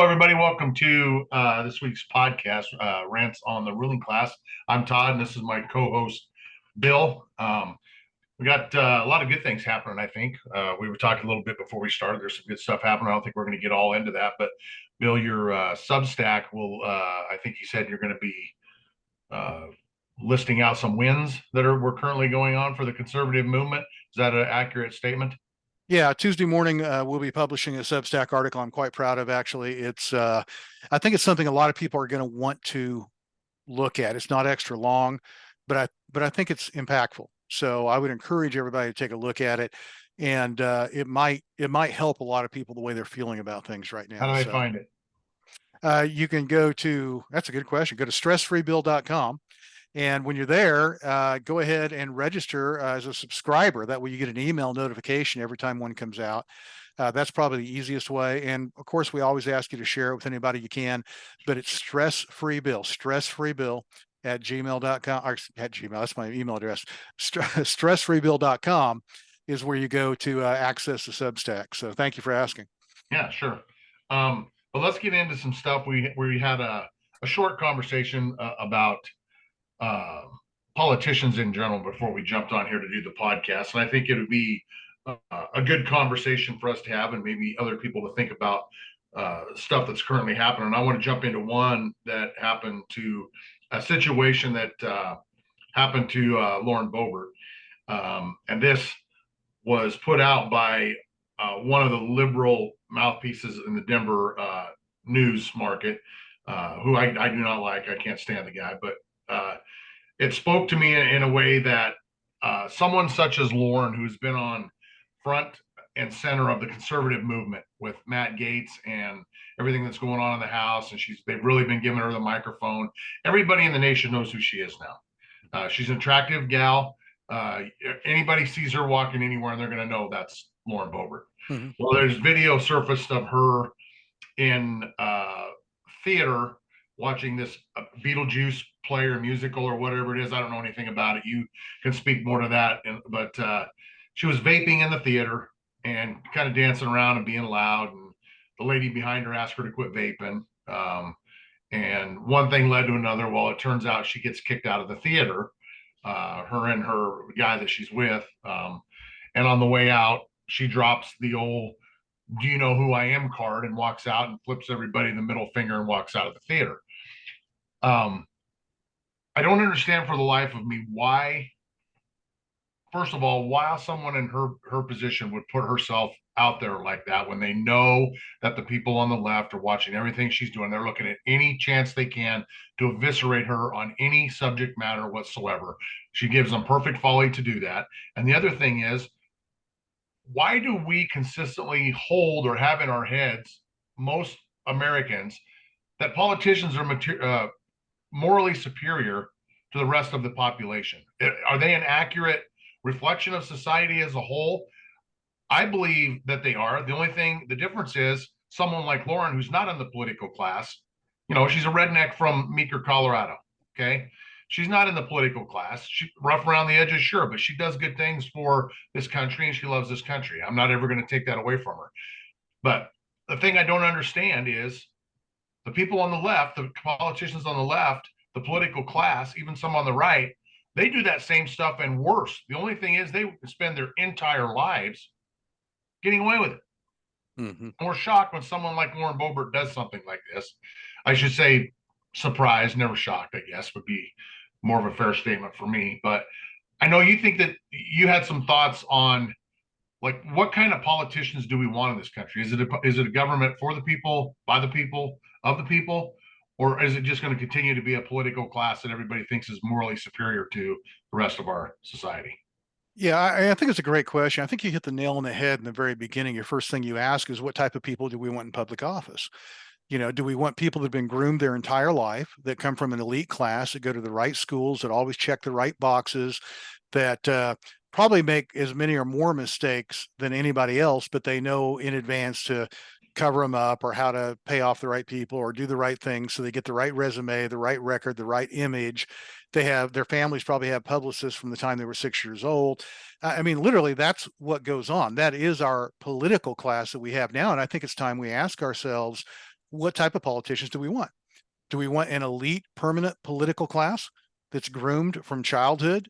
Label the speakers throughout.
Speaker 1: everybody. Welcome to this week's podcast, Rants on the Ruling Class. I'm Todd, and this is my co-host, Bill. We got a lot of good things happening, I think. We were talking a little bit before we started. There's some good stuff happening. I don't think we're going to get all into that. But, Bill, your Substack will, I think you said you're going to be uh, listing out some wins that were currently going on for the conservative movement. Is that an accurate statement?
Speaker 2: Yeah, Tuesday morning we'll be publishing a Substack article. I'm quite proud of. Actually, I think it's something a lot of people are going to want to look at. It's not extra long, but I think it's impactful. So I would encourage everybody to take a look at it, and it might help a lot of people the way they're feeling about things right
Speaker 1: How
Speaker 2: now.
Speaker 1: do I
Speaker 2: So
Speaker 1: find it?
Speaker 2: you can go to, that's a good question. Go to stressfreebill.com. And when you're there, go ahead and register as a subscriber. That way you get an email notification every time one comes out. That's probably the easiest way. And of course, we always ask you to share it with anybody you can, but it's stressfreebill at gmail.com, or at Gmail, that's my email address. Stressfreebill.com is where you go to access the Substack. So thank you for asking.
Speaker 1: Yeah, sure. But let's get into some stuff. We had a short conversation about uh, politicians in general before we jumped on here to do the podcast, and I think it would be a good conversation for us to have, and maybe other people to think about stuff that's currently happening. And I want to jump into one that happened to a situation that happened to Lauren Boebert, and this was put out by one of the liberal mouthpieces in the Denver news market, who I do not like. I can't stand the guy, but it spoke to me in a way that someone such as Lauren, who's been on front and center of the conservative movement with Matt Gaetz and everything that's going on in the House, and they've really been giving her the microphone. Everybody in the nation knows who she is now. She's an attractive gal. Anybody sees her walking anywhere, and they're going to know that's Lauren Boebert. Mm-hmm. Well, there's video surfaced of her in theater watching this Beetlejuice play or musical or whatever it is. I don't know anything about it. You can speak more to that. But she was vaping in the theater and kind of dancing around and being loud. And the lady behind her asked her to quit vaping. And one thing led to another. Well, it turns out she gets kicked out of the theater, her and her guy that she's with. And on the way out, she drops the old "do you know who I am" card and walks out and flips everybody the middle finger and walks out of the theater. I don't understand for the life of me why, first of all, why someone in her position would put herself out there like that when they know that the people on the left are watching everything she's doing. They're looking at any chance they can to eviscerate her on any subject matter whatsoever. She gives them perfect folly to do that. And the other thing is, why do we consistently hold or have in our heads, most Americans, that politicians are morally superior to the rest of the population? Are they an accurate reflection of society as a whole? I believe that they are. The difference is someone like Lauren, who's not in the political class, she's a redneck from Meeker, Colorado. Okay. She's not in the political class. She's rough around the edges, sure, but she does good things for this country and she loves this country. I'm not ever going to take that away from her. But the thing I don't understand is the people on the left, the politicians on the left, the political class, even some on the right, they do that same stuff and worse. The only thing is they spend their entire lives getting away with it. Mm-hmm. And we're shocked when someone like Lauren Boebert does something like this. I should say surprised, never shocked, I guess, would be more of a fair statement for me. But I know you think that you had some thoughts on, like, what kind of politicians do we want in this country? Is it a government for the people, by the people, of the people? Or is it just going to continue to be a political class that everybody thinks is morally superior to the rest of our society?
Speaker 2: Yeah, I think it's a great question. I think you hit the nail on the head in the very beginning. Your first thing you ask is, what type of people do we want in public office? Do we want people that have been groomed their entire life, that come from an elite class, that go to the right schools, that always check the right boxes, that probably make as many or more mistakes than anybody else, but they know in advance to cover them up, or how to pay off the right people, or do the right thing so they get the right resume, the right record, the right image. Their families probably have publicists from the time they were 6 years old. I mean, literally, that's what goes on. That is our political class that we have now. And I think it's time we ask ourselves, what type of politicians do we want? Do we want an elite permanent political class that's groomed from childhood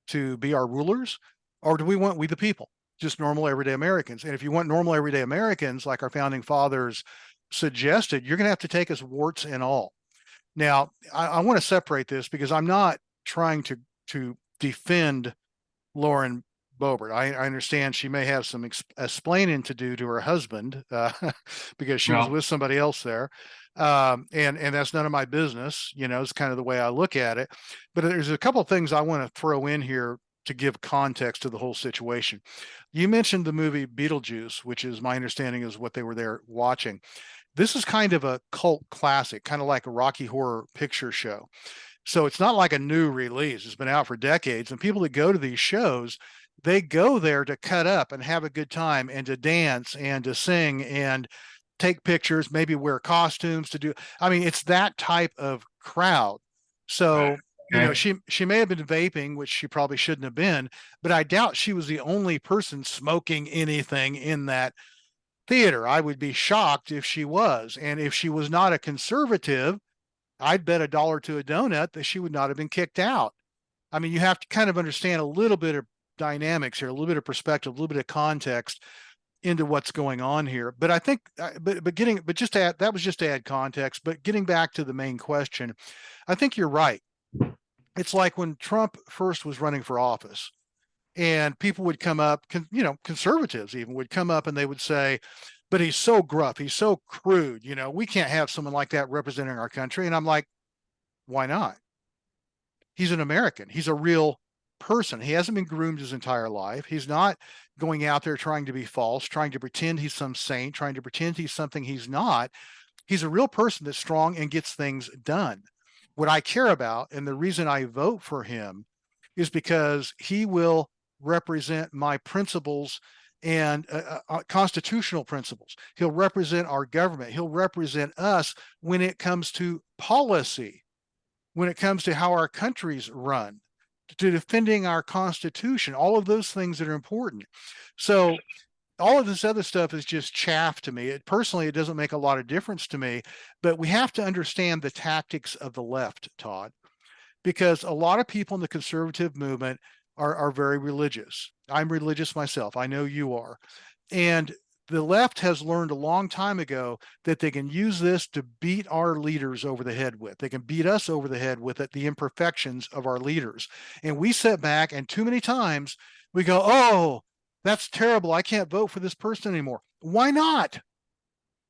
Speaker 2: to be our rulers? Or do we want we the people, just normal everyday Americans? And if you want normal everyday Americans, like our founding fathers suggested, you're going to have to take us warts and all. Now, I want to separate this because I'm not trying to defend Lauren Boebert. I understand she may have some explaining to do to her husband because she was
Speaker 1: No,
Speaker 2: with somebody else there. And that's none of my business. It's kind of the way I look at it. But there's a couple of things I want to throw in here to give context to the whole situation. You mentioned the movie Beetlejuice, which is my understanding is what they were there watching. This is kind of a cult classic, kind of like a Rocky Horror Picture Show. So it's not like a new release. It's been out for decades. And people that go to these shows, they go there to cut up and have a good time and to dance and to sing and take pictures, maybe wear costumes to do. I mean, it's that type of crowd. So,
Speaker 1: okay.
Speaker 2: she may have been vaping, which she probably shouldn't have been, but I doubt she was the only person smoking anything in that theater. I would be shocked if she was. And if she was not a conservative, I'd bet $1 to a donut that she would not have been kicked out. I mean, you have to kind of understand a little bit of dynamics here, a little bit of perspective, a little bit of context into what's going on here. But I think, but just to add, that was just to add context. But getting back to the main question, I think you're right. It's like when Trump first was running for office, and people would come up, conservatives even would come up and they would say, but he's so gruff, he's so crude, we can't have someone like that representing our country. And I'm like, why not? He's an American. He's a real person. He hasn't been groomed his entire life. He's not going out there trying to be false, trying to pretend he's some saint, trying to pretend he's something he's not. He's a real person that's strong and gets things done. What I care about, and the reason I vote for him, is because he will represent my principles and constitutional principles. He'll represent our government. He'll represent us when it comes to policy, when it comes to how our country's run, to defending our Constitution, all of those things that are important. So all of this other stuff is just chaff to me. Personally, it doesn't make a lot of difference to me, but we have to understand the tactics of the left, Todd, because a lot of people in the conservative movement are very religious. I'm religious myself. I know you are. And the left has learned a long time ago that they can use this to beat our leaders over the head with. They can beat us over the head with it, the imperfections of our leaders. And we sit back and too many times we go, oh, that's terrible. I can't vote for this person anymore. Why not?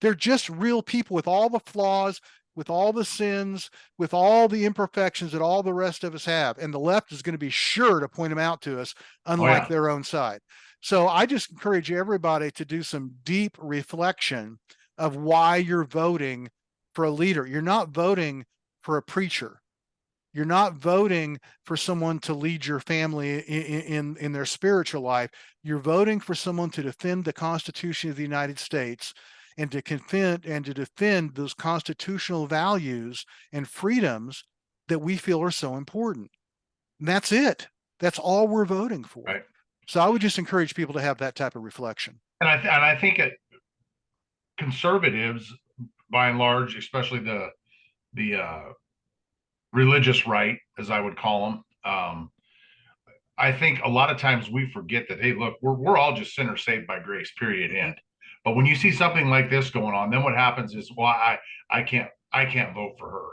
Speaker 2: They're just real people with all the flaws, with all the sins, with all the imperfections that all the rest of us have. And the left is going to be sure to point them out to us,
Speaker 1: Oh
Speaker 2: unlike
Speaker 1: yeah.
Speaker 2: their own side. So I just encourage everybody to do some deep reflection of why you're voting for a leader. You're not voting for a preacher. You're not voting for someone to lead your family in their spiritual life. You're voting for someone to defend the Constitution of the United States and to defend those constitutional values and freedoms that we feel are so important. And that's it. That's all we're voting for.
Speaker 1: Right.
Speaker 2: So I would just encourage people to have that type of reflection.
Speaker 1: And I think conservatives, by and large, especially the religious right, as I would call them, I think a lot of times we forget that, hey, look, we're all just sinners saved by grace, period, end. But when you see something like this going on, then what happens is, well, I can't vote for her.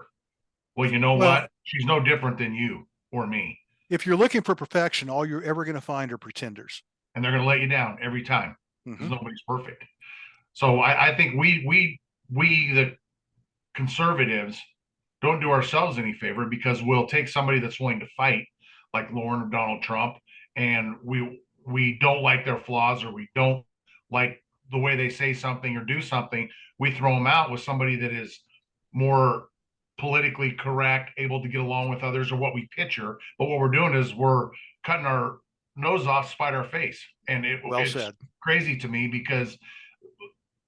Speaker 1: Well, you know
Speaker 2: Well,
Speaker 1: what? She's no different than you or me,
Speaker 2: if you're looking for perfection, all you're ever going to find are pretenders.
Speaker 1: and they're going to let you down every time because
Speaker 2: Mm-hmm.
Speaker 1: nobody's perfect. So I think we the conservatives don't do ourselves any favor because we'll take somebody that's willing to fight, like Lauren or Donald Trump, and we don't like their flaws or we don't like the way they say something or do something. We throw them out with somebody that is more politically correct, able to get along with others, or what we picture. But what we're doing is we're cutting our nose off, spite our face, and
Speaker 2: Well
Speaker 1: it's
Speaker 2: said.
Speaker 1: crazy to me because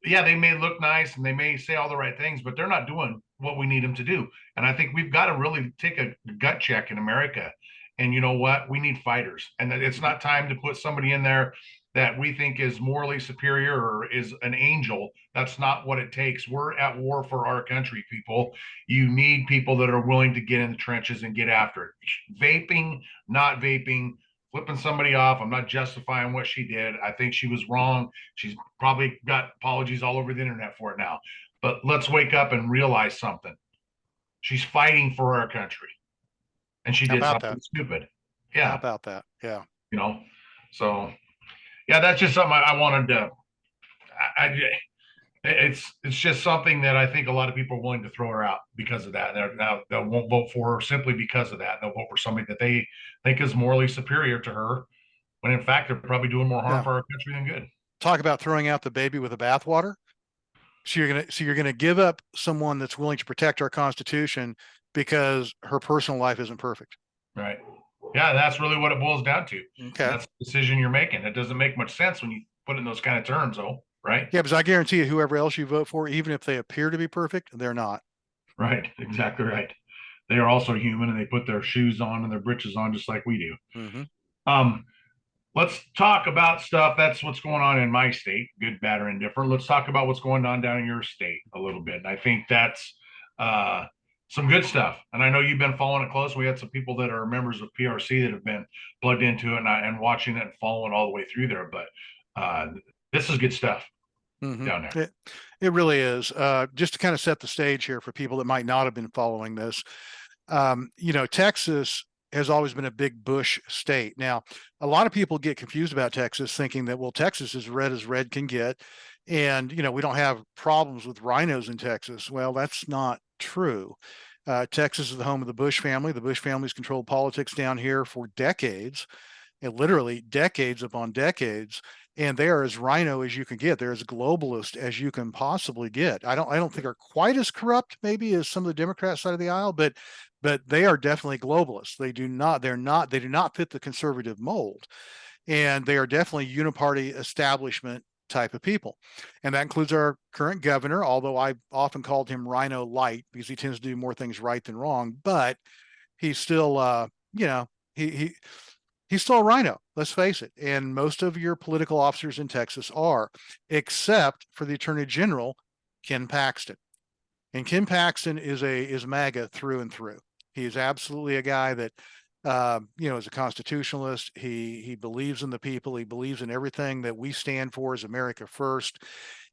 Speaker 1: yeah, they may look nice and they may say all the right things, but they're not doing what we need them to do. And I think we've got to really take a gut check in America. And you know what? We need fighters. And it's
Speaker 2: Mm-hmm.
Speaker 1: not time to put somebody in there that we think is morally superior or is an angel. That's not what it takes. We're at war for our country, people. You need people that are willing to get in the trenches and get after it. Vaping, not vaping, flipping somebody off. I'm not justifying what she did. I think she was wrong. She's probably got apologies all over the internet for it now. But let's wake up and realize something. She's fighting for our country, and she
Speaker 2: How
Speaker 1: did
Speaker 2: about
Speaker 1: something
Speaker 2: that?
Speaker 1: stupid.
Speaker 2: How
Speaker 1: Yeah,
Speaker 2: about that? Yeah.
Speaker 1: you know. So yeah, that's just something I wanted to. I it's just something that I think a lot of people are willing to throw her out because of that. Now they won't vote for her simply because of that. They'll vote for somebody that they think is morally superior to her, when in fact they're probably doing more harm
Speaker 2: Yeah.
Speaker 1: for our country than good.
Speaker 2: Talk about throwing out the baby with the bathwater. So you're gonna give up someone that's willing to protect our Constitution because her personal life isn't perfect.
Speaker 1: Right? Yeah, that's really what it boils down to. And
Speaker 2: Okay.
Speaker 1: that's the decision you're making. It doesn't make much sense when you put it in those kind of terms, though. Right?
Speaker 2: Yeah, because I guarantee you, whoever else you vote for, even if they appear to be perfect, they're not.
Speaker 1: Right. Exactly right. They are also human, and they put their shoes on and their britches on just like we do.
Speaker 2: Mm-hmm.
Speaker 1: Um, let's talk about stuff. That's what's going on in my state, good, bad, or indifferent. Let's talk about what's going on down in your state a little bit. And I think that's uh, some good stuff. And I know you've been following it close. We had some people that are members of PRC that have been plugged into it and watching it and following all the way through there. But this is good stuff
Speaker 2: Mm-hmm.
Speaker 1: down there.
Speaker 2: It really is. Just to kind of set the stage here for people that might not have been following this. Texas has always been a big Bush state. Now, a lot of people get confused about Texas, thinking that, well, Texas is red as red can get. And, we don't have problems with rhinos in Texas. Well, that's not true. Texas is the home of the Bush family. The Bush family's controlled politics down here for decades, and literally decades upon decades. And they are as rhino as you can get. They're as globalist as you can possibly get. I don't think are quite as corrupt maybe as some of the Democrat side of the aisle, but they are definitely globalists. They do not fit the conservative mold. And they are definitely uniparty establishment type of people. And that includes our current governor, although I often called him Rhino Light because he tends to do more things right than wrong, but he's still he he's still a rhino, let's face it. And most of your political officers in Texas are, except for the Attorney General, Ken Paxton. And Ken Paxton is MAGA through and through. He is absolutely a guy that is a constitutionalist. He believes in the people. He believes in everything that we stand for as America first.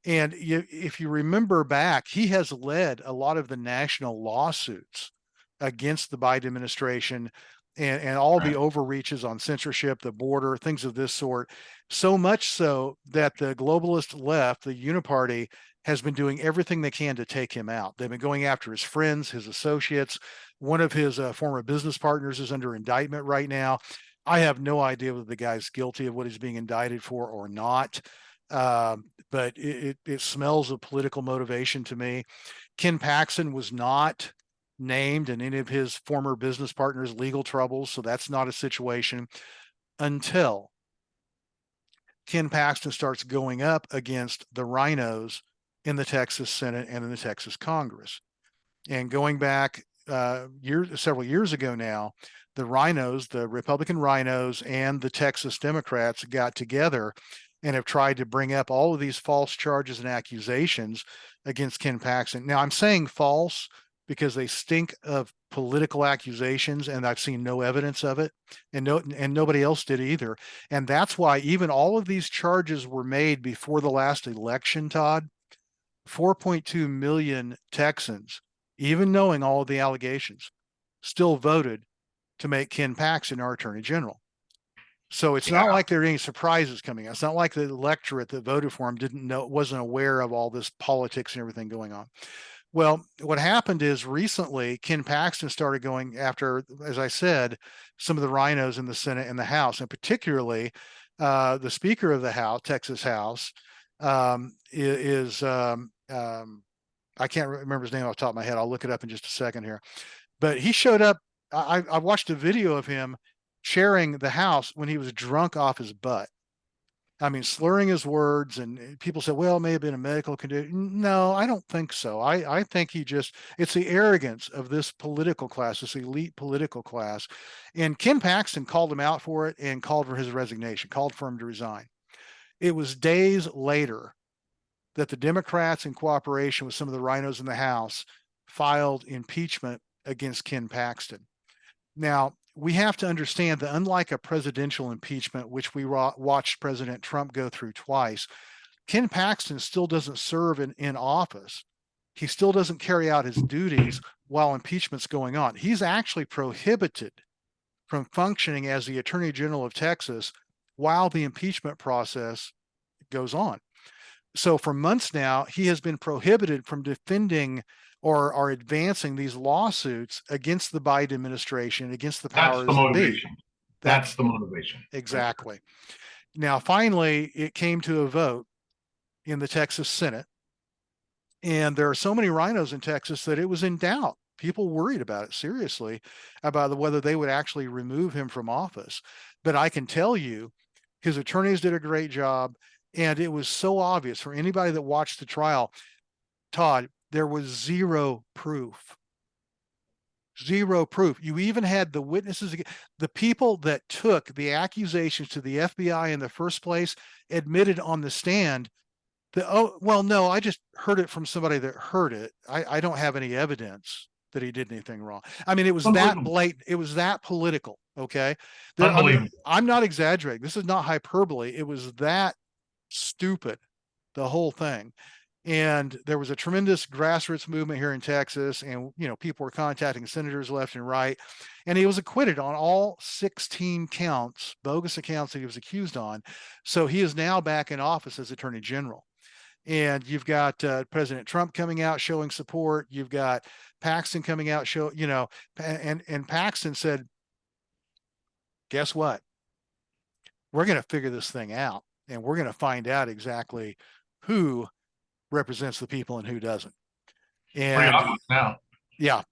Speaker 2: And if you remember back, he has led a lot of the national lawsuits against the Biden administration and all the
Speaker 1: Right.
Speaker 2: overreaches on censorship, the border, things of this sort. So much so that the globalist left, the uniparty, has been doing everything they can to take him out. They've been going after his friends, his associates. One of his former business partners is under indictment right now. I have no idea whether the guy's guilty of what he's being indicted for or not. But it smells of political motivation to me. Ken Paxton was not named in any of his former business partners' legal troubles, so that's not a situation until Ken Paxton starts going up against the rhinos in the Texas Senate and in the Texas Congress. And going back several years ago now, the rhinos, the Republican rhinos and the Texas Democrats got together and have tried to bring up all of these false charges and accusations against Ken Paxton. Now, I'm saying false because they stink of political accusations, and I've seen no evidence of it, and nobody else did either. And that's why even all of these charges were made before the last election, Todd. 4.2 million Texans, even knowing all of the allegations, still voted to make Ken Paxton our attorney general. So it's not
Speaker 1: Yeah.
Speaker 2: like there are any surprises coming out. It's not like the electorate that voted for him wasn't aware of all this politics and everything going on. Well, what happened is recently Ken Paxton started going after, as I said, some of the rhinos in the Senate and the House, and particularly the Speaker of the House, Texas House, is I can't remember his name off the top of my head. I'll look it up in just a second here. But he showed up. I watched a video of him chairing the House when he was drunk off his butt. I mean, slurring his words, and people said, well, it may have been a medical condition. No, I don't think so. I think it's the arrogance of this political class, this elite political class. And Ken Paxton called him out for it and called for his resignation, called for him to resign. It was days later that the Democrats, in cooperation with some of the rhinos in the House, filed impeachment against Ken Paxton. Now, we have to understand that unlike a presidential impeachment, which we watched President Trump go through twice, Ken Paxton still doesn't serve in office. He still doesn't carry out his duties while impeachment's going on. He's actually prohibited from functioning as the Attorney General of Texas while the impeachment process goes on. So for months now, he has been prohibited from defending or advancing these lawsuits against the Biden administration, against the
Speaker 1: That's the
Speaker 2: powers that be.
Speaker 1: motivation. That's the motivation.
Speaker 2: Exactly. Now, finally, it came to a vote in the Texas Senate. And there are so many rhinos in Texas that it was in doubt. People worried about it seriously, about whether they would actually remove him from office. But I can tell you, his attorneys did a great job. And it was so obvious for anybody that watched the trial, Todd, there was zero proof. Zero proof. You even had the witnesses, the people that took the accusations to the FBI in the first place, admitted on the stand that, oh, well, no, I just heard it from somebody that heard it. I don't have any evidence that he did anything wrong. I mean, it was that blatant. It was that political. Okay. I'm not exaggerating. This is not hyperbole. It was that stupid, the whole thing. And there was a tremendous grassroots movement here in Texas, and people were contacting senators left and right, and he was acquitted on all 16 counts, bogus accounts that he was accused on. So he is now back in office as Attorney General. And you've got President Trump coming out showing support. You've got Paxton coming out and Paxton said, guess what? We're going to figure this thing out, and we're going to find out exactly who represents the people and who doesn't. And
Speaker 1: now,
Speaker 2: yeah.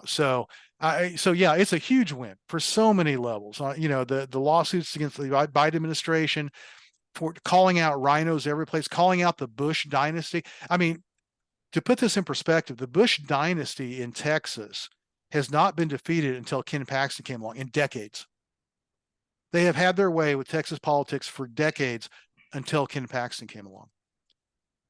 Speaker 2: So yeah, it's a huge win for so many levels. The lawsuits against the Biden administration, for calling out rhinos every place, calling out the Bush dynasty. I mean, to put this in perspective, the Bush dynasty in Texas has not been defeated until Ken Paxton came along in decades. They have had their way with Texas politics for decades until Ken Paxton came along.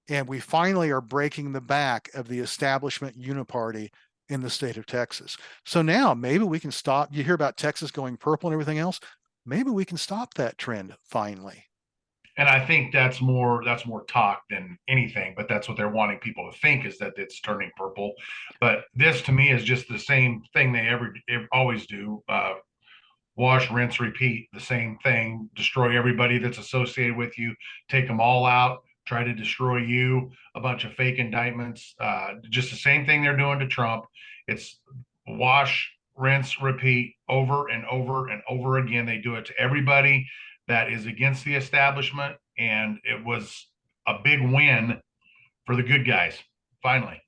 Speaker 2: And we finally are breaking the back of the establishment uniparty in the state of Texas. So now maybe we can stop. You hear about Texas going purple and everything else. Maybe we can stop that trend finally.
Speaker 1: And I think that's more talk than anything, but that's what they're wanting people to think, is that it's turning purple. But this to me is just the same thing they always do. Wash, rinse, repeat, the same thing. Destroy everybody that's associated with you, take them all out, try to destroy you, a bunch of fake indictments, just the same thing they're doing to Trump. It's wash, rinse, repeat over and over and over again. They do it to everybody that is against the establishment, and it was a big win for the good guys, finally.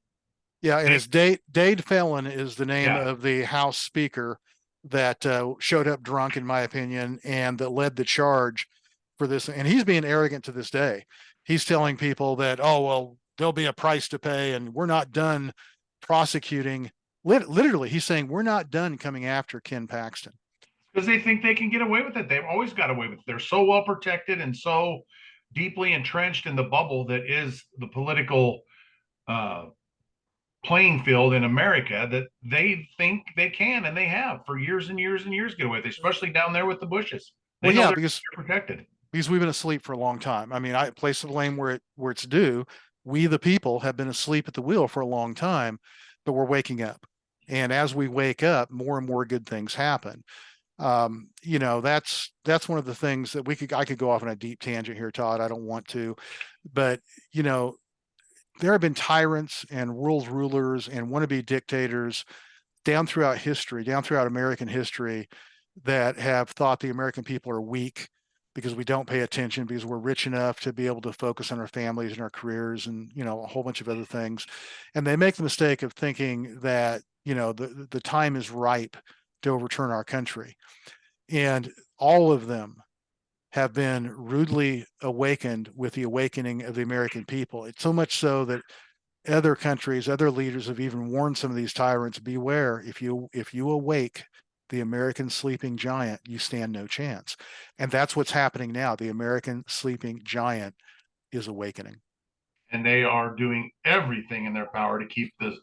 Speaker 2: Yeah, and it's Dade Phelan is the name of the House Speaker that showed up drunk, in my opinion, and that led the charge for this. And he's being arrogant to this day. He's telling people that, oh, well, there'll be a price to pay, and we're not done prosecuting. Literally, he's saying we're not done coming after Ken Paxton.
Speaker 1: Because they think they can get away with it. They've always got away with it. They're so well protected and so deeply entrenched in the bubble that is the political playing field in America, that they think they can, and they have for years and years and years get away with it, especially down there with the Bushes. They know because they're protected.
Speaker 2: Because we've been asleep for a long time. I mean, I place the blame where it's due. We, the people, have been asleep at the wheel for a long time, but we're waking up. And as we wake up, more and more good things happen. That's one of the things that I could go off on a deep tangent here, Todd. I don't want to, but there have been tyrants and world rulers and wannabe dictators down throughout American history, that have thought the American people are weak because we don't pay attention, because we're rich enough to be able to focus on our families and our careers and, a whole bunch of other things. And they make the mistake of thinking that, the time is ripe to overturn our country. And all of them have been rudely awakened with the awakening of the American people. It's so much so that other countries, other leaders have even warned some of these tyrants, beware, if you awake, the American sleeping giant, you stand no chance. And that's what's happening now. The American sleeping giant is awakening.
Speaker 1: And they are doing everything in their power to keep the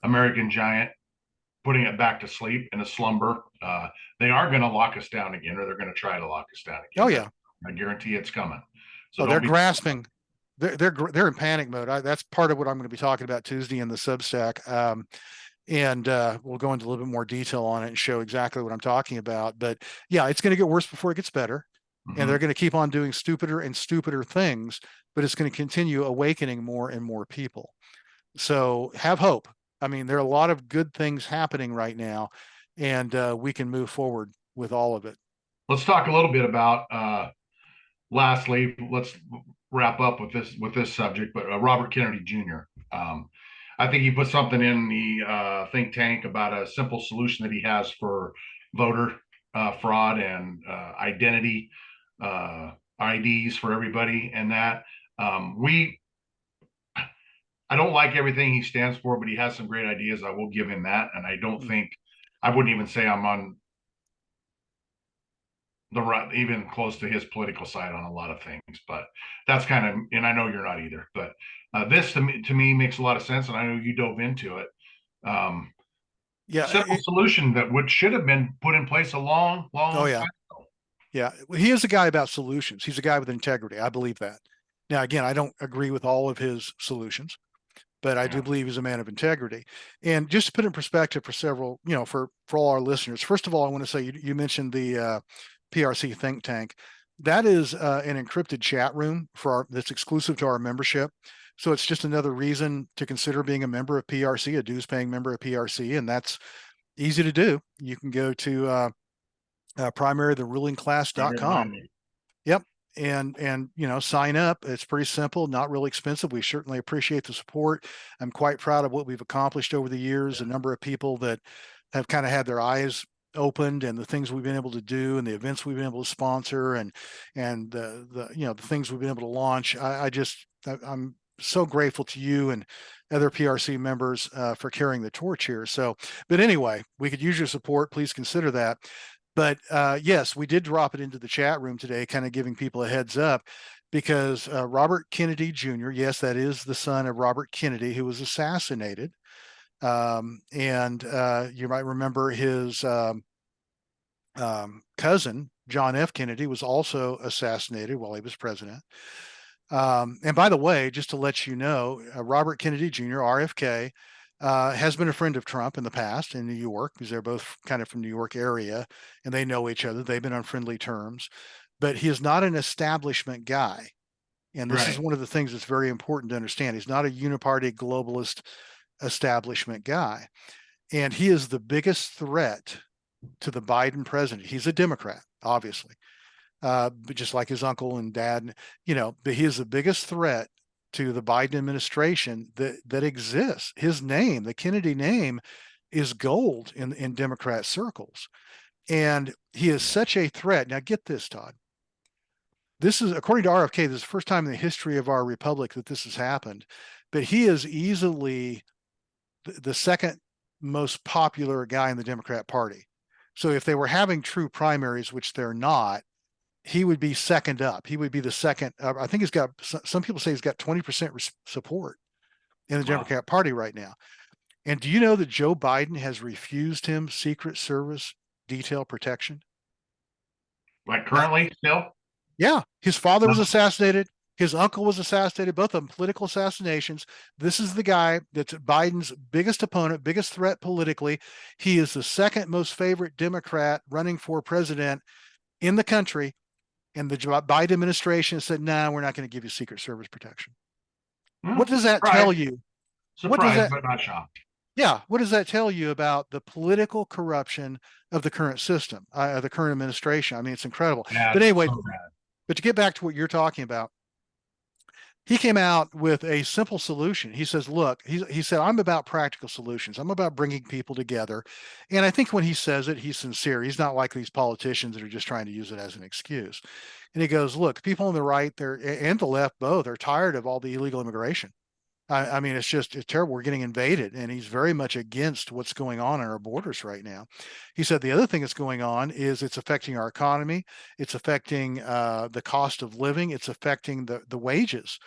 Speaker 1: American giant, putting it back to sleep in a slumber. They are going to lock us down again, or they're going to try to lock us down
Speaker 2: Oh
Speaker 1: again.
Speaker 2: yeah.
Speaker 1: I guarantee it's coming. So
Speaker 2: Oh, they're
Speaker 1: don't be.
Speaker 2: grasping. They're in panic mode. That's part of what I'm going to be talking about Tuesday in the Substack. And we'll go into a little bit more detail on it and show exactly what I'm talking about. But yeah, it's going to get worse before it gets better. And they're going to keep on doing stupider and stupider things, but it's going to continue awakening more and more people. So have hope. I mean, there are a lot of good things happening right now, and we can move forward with all of it.
Speaker 1: Let's talk a little bit about lastly, let's wrap up with this subject. But Robert Kennedy Jr. I think he put something in the think tank about a simple solution that he has for voter fraud and identity IDs for everybody, and that we. I don't like everything he stands for, but he has some great ideas. I will give him that, and I don't think I wouldn't even say I'm on the right, even close to his political side on a lot of things. But that's kind of, and I know you're not either. But this to me makes a lot of sense, and I know you dove into it.
Speaker 2: Yeah.
Speaker 1: Simple solution that should have been put in place a long,
Speaker 2: Oh
Speaker 1: long
Speaker 2: yeah.
Speaker 1: time.
Speaker 2: Yeah. He is a guy about solutions. He's a guy with integrity. I believe that. Now, again, I don't agree with all of his solutions, but I do
Speaker 1: Yeah.
Speaker 2: believe he's a man of integrity. And just to put in perspective for several, for all our listeners, first of all, I want to say you mentioned the PRC think tank. That is an encrypted chat room that's exclusive to our membership. So it's just another reason to consider being a member of PRC, a dues paying member of PRC. And that's easy to do. You can go to primarytherulingclass.com. Yep. And sign up. It's pretty simple, not really expensive. We certainly appreciate the support. I'm quite proud of what we've accomplished over the years, the number of people that have kind of had their eyes opened, and the things we've been able to do, and the events we've been able to sponsor, and the things we've been able to launch. I'm so grateful to you and other PRC members for carrying the torch here. So, but anyway, we could use your support. Please consider that. But yes, we did drop it into the chat room today, kind of giving people a heads up, because Robert Kennedy Jr., yes, that is the son of Robert Kennedy, who was assassinated. And you might remember his cousin, John F. Kennedy, was also assassinated while he was president. And by the way, just to let you know, Robert Kennedy Jr., RFK, has been a friend of Trump in the past in New York, because they're both kind of from New York area and they know each other. They've been on friendly terms, but he is not an establishment guy. And this is
Speaker 1: Right.
Speaker 2: one of the things that's very important to understand. He's not a uniparty globalist establishment guy. And he is the biggest threat to the Biden president. He's a Democrat, obviously, but just like his uncle and dad, but he is the biggest threat to the Biden administration that exists. His name, the Kennedy name, is gold in Democrat circles. And he is such a threat. Now get this, Todd. This is, according to RFK, this is the first time in the history of our republic that this has happened. But he is easily the second most popular guy in the Democrat Party. So if they were having true primaries, which they're not, he would be second up. He would be the second. I think he's got, some people say he's got 20% support in the
Speaker 1: Wow.
Speaker 2: Democrat Party right now. And do you know that Joe Biden has refused him Secret Service detail protection?
Speaker 1: Like currently still?
Speaker 2: Yeah, his father
Speaker 1: No.
Speaker 2: was assassinated. His uncle was assassinated, both of them political assassinations. This is the guy that's Biden's biggest opponent, biggest threat politically. He is the second most favorite Democrat running for president in the country. And the Biden administration said, "No, we're not going to give you Secret Service protection." What
Speaker 1: Well,
Speaker 2: does that tell
Speaker 1: surprised,
Speaker 2: you? What does
Speaker 1: surprised,
Speaker 2: that,
Speaker 1: but not shocked.
Speaker 2: yeah, what does that tell you about the political corruption of the current system, the current administration? I mean, it's incredible. But
Speaker 1: Bad,
Speaker 2: anyway,
Speaker 1: so bad.
Speaker 2: but to get back to what you're talking about, he came out with a simple solution. He says, look, he said, I'm about practical solutions. I'm about bringing people together. And I think when he says it, he's sincere. He's not like these politicians that are just trying to use it as an excuse. And he goes, look, people on the right there and the left both are tired of all the illegal immigration. I mean, it's terrible. We're getting invaded, and he's very much against what's going on our borders right now. He said the other thing that's going on is it's affecting our economy. It's affecting the cost of living. It's affecting the wages.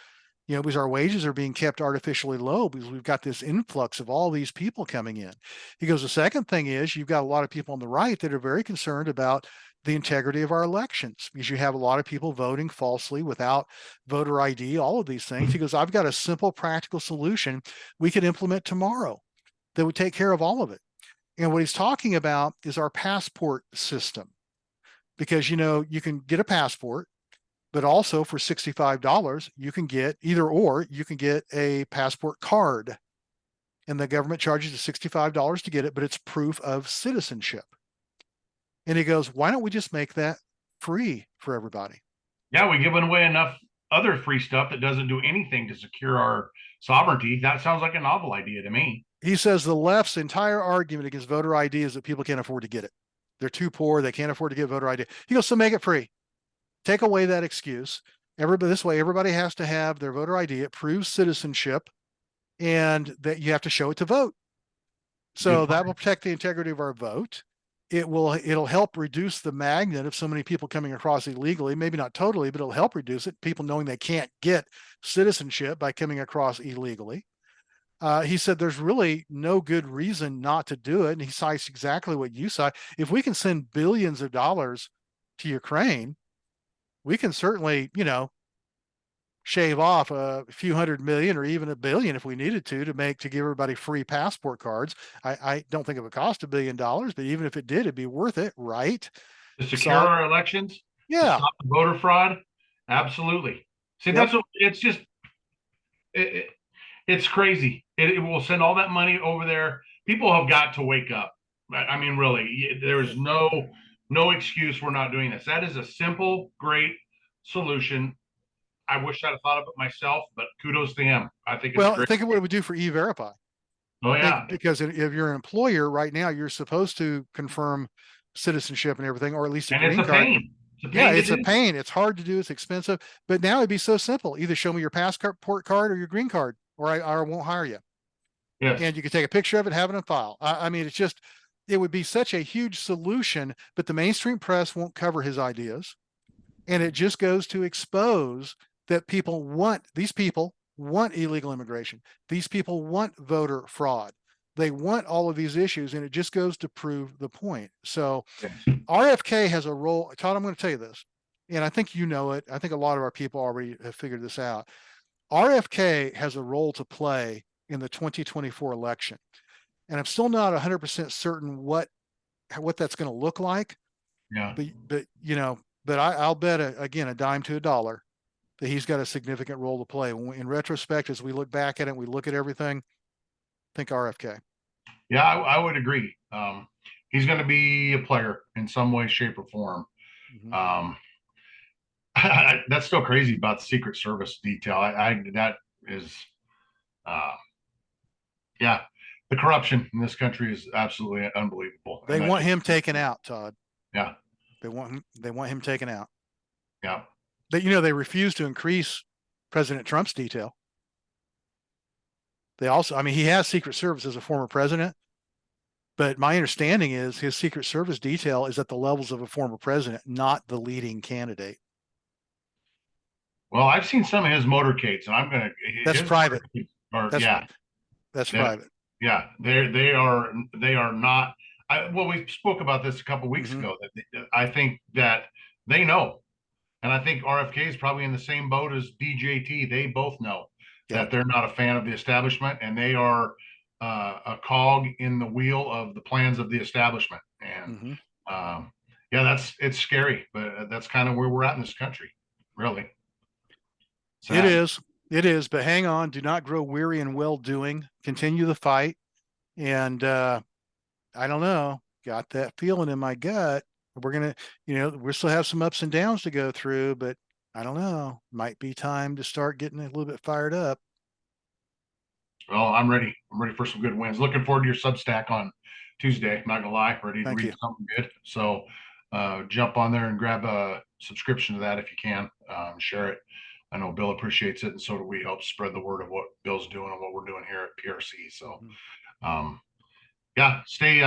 Speaker 2: Because our wages are being kept artificially low because we've got this influx of all these people coming in. He goes, the second thing is you've got a lot of people on the right that are very concerned about the integrity of our elections because you have a lot of people voting falsely without voter ID, all of these things. He goes, I've got a simple, practical solution we could implement tomorrow that would take care of all of it. And what he's talking about is our passport system because, you can get a passport, but also for $65, you can get you can get a passport card. And the government charges you $65 to get it, but it's proof of citizenship. And he goes, why don't we just make that free for everybody?
Speaker 1: Yeah, we're giving away enough other free stuff that doesn't do anything to secure our sovereignty. That sounds like a novel idea to me.
Speaker 2: He says the left's entire argument against voter ID is that people can't afford to get it. They're too poor. They can't afford to get voter ID. He goes, so make it free. Take away that excuse. This way, everybody has to have their voter ID. It proves citizenship and that you have to show it to vote. So that will protect the integrity of our vote. It'll help reduce the magnet of so many people coming across illegally, maybe not totally, but it'll help reduce it. People knowing they can't get citizenship by coming across illegally. He said there's really no good reason not to do it. And he cites exactly what you cite. If we can send billions of dollars to Ukraine, we can certainly, shave off a few hundred million or even $1 billion if we needed to give everybody free passport cards. I don't think it would cost $1 billion, but even if it did, it'd be worth it, right?
Speaker 1: To secure our elections, to
Speaker 2: Yeah.
Speaker 1: stop the voter fraud, absolutely. See,
Speaker 2: Yep.
Speaker 1: that's what it's just. It's crazy. It will send all that money over there. People have got to wake up. I mean, really, there's no excuse we're not doing this. That is a simple, great solution. I wish I'd have thought of it myself, but kudos to him. I think it's
Speaker 2: Well,
Speaker 1: great.
Speaker 2: think of what it would do for E-Verify.
Speaker 1: Oh yeah,
Speaker 2: Because if you're an employer right now, you're supposed to confirm citizenship and everything, or at least a
Speaker 1: and it's
Speaker 2: green
Speaker 1: a
Speaker 2: card.
Speaker 1: pain. It's a
Speaker 2: Yeah,
Speaker 1: pain to
Speaker 2: it's a
Speaker 1: do.
Speaker 2: pain. It's hard to do. It's expensive. But now it'd be so simple. Either show me your passport card or your green card, or I won't hire you.
Speaker 1: Yes,
Speaker 2: And you could take a picture of it, have it on file. I mean, it would be such a huge solution, but the mainstream press won't cover his ideas. And it just goes to expose that these people want illegal immigration. These people want voter fraud. They want all of these issues, and it just goes to prove the point. So
Speaker 1: yes.
Speaker 2: RFK has a role. Todd, I'm going to tell you this, and I think you know it. I think a lot of our people already have figured this out. RFK has a role to play in the 2024 election. And I'm still not 100% certain what that's going to look like.
Speaker 1: Yeah.
Speaker 2: But I'll bet again a dime to a dollar that he's got a significant role to play. In retrospect, as we look back at it, we look at everything. Think RFK.
Speaker 1: Yeah, I would agree. He's going to be a player in some way, shape, or form.
Speaker 2: Mm-hmm.
Speaker 1: That's still crazy about the Secret Service detail. That is, uh, yeah, the corruption in this country is absolutely unbelievable.
Speaker 2: They want him taken out, Todd.
Speaker 1: Yeah.
Speaker 2: They want him taken out.
Speaker 1: Yeah.
Speaker 2: They refuse to increase President Trump's detail. He has Secret Service as a former president, but my understanding is his Secret Service detail is at the levels of a former president, not the leading candidate.
Speaker 1: Well, I've seen some of his motorcades, and I'm going to.
Speaker 2: That's private.
Speaker 1: Yeah,
Speaker 2: that's private.
Speaker 1: Yeah, they are not. We spoke about this a couple weeks ago. That I think that they know, and I think RFK is probably in the same boat as DJT. They both know that they're not a fan of the establishment, and they are a cog in the wheel of the plans of the establishment. And yeah, it's scary, but that's kind of where we're at in this country, really.
Speaker 2: Sad. It is, but hang on. Do not grow weary in well-doing. Continue the fight. And I don't know, got that feeling in my gut. We're going to, we still have some ups and downs to go through, but I don't know, might be time to start getting a little bit fired up.
Speaker 1: Well, I'm ready. I'm ready for some good wins. Looking forward to your Substack on Tuesday. Not gonna lie, ready to read something good. So jump on there and grab a subscription to that if you can. Share it. I know Bill appreciates it, and so do we. Help spread the word of what Bill's doing and what we're doing here at PRC. So, yeah, stay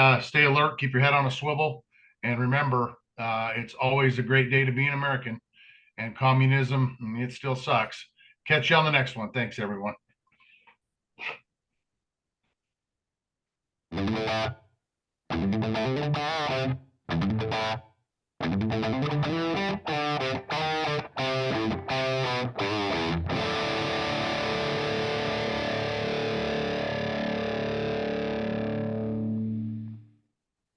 Speaker 1: alert, keep your head on a swivel, and remember, it's always a great day to be an American. And communism, it still sucks. Catch you on the next one. Thanks, everyone.